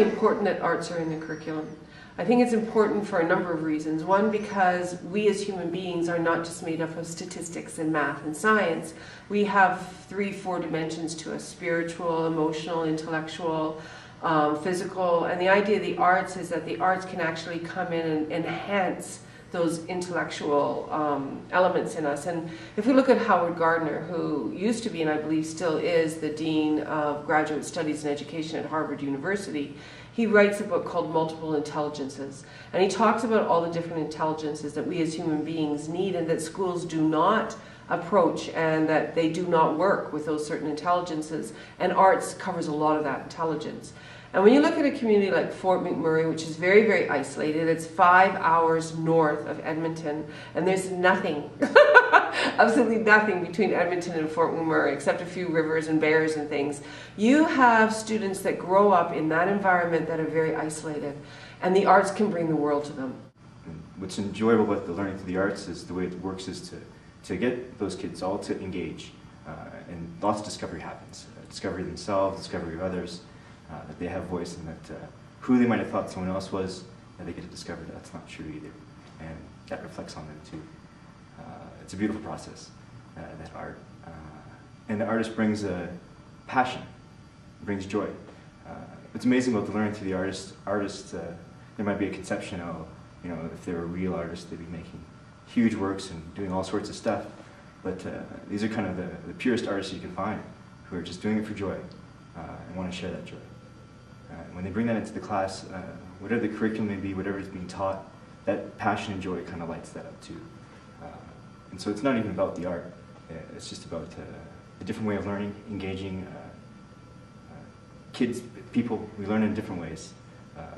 important that arts are in the curriculum. I think it's important for a number of reasons. One, because we as human beings are not just made up of statistics and math and science. We have 3-4 dimensions to us: spiritual, emotional, intellectual, physical. And the idea of the arts is that the arts can actually come in and enhance those intellectual elements in us. And if we look at Howard Gardner, who used to be, and I believe still is, the Dean of Graduate Studies and Education at Harvard University, he writes a book called Multiple Intelligences. And he talks about all the different intelligences that we as human beings need and that schools do not approach, and that they do not work with those certain intelligences. And arts covers a lot of that intelligence. And when you look at a community like Fort McMurray, which is very, very isolated, it's 5 hours north of Edmonton, and there's nothing, absolutely nothing between Edmonton and Fort McMurray, except a few rivers and bears and things. You have students that grow up in that environment that are very isolated, and the arts can bring the world to them. And what's enjoyable about the learning through the arts is the way it works is to get those kids all to engage, and lots of discovery happens. Discovery of themselves, discovery of others. That they have voice, and that who they might have thought someone else was, that they get to discover that's not true either. And that reflects on them too. It's a beautiful process, that art. And the artist brings a passion, brings joy. It's amazing about the learning through the artists, there might be a conception of, if they were a real artist, they'd be making huge works and doing all sorts of stuff. But these are kind of the purest artists you can find, who are just doing it for joy and want to share that joy. When they bring that into the class, whatever the curriculum may be, whatever is being taught, that passion and joy kind of lights that up too. And so it's not even about the art, it's just about a different way of learning, engaging kids, people. We learn in different ways,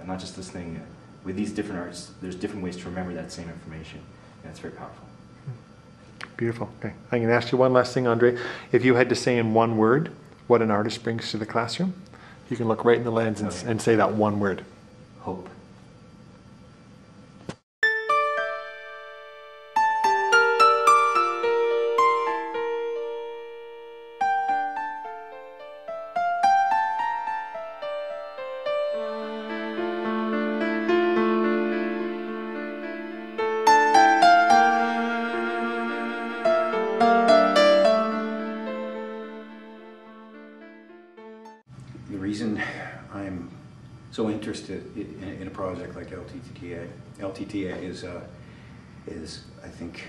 not just listening. With these different arts, there's different ways to remember that same information, and it's very powerful. Beautiful. Okay, I'm going to ask you one last thing, Andre. If you had to say in one word what an artist brings to the classroom, you can look right in the lens and say that one word. Hope. The reason I'm so interested in a project like LTTA is I think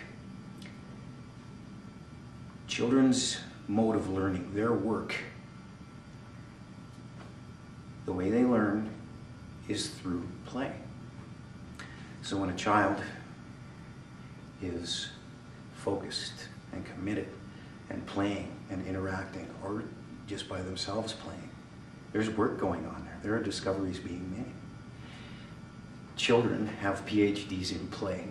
children's mode of learning, their work, the way they learn is through play. So when a child is focused and committed and playing and interacting, or just by themselves playing, there's work going on there. There are discoveries being made. Children have PhDs in play.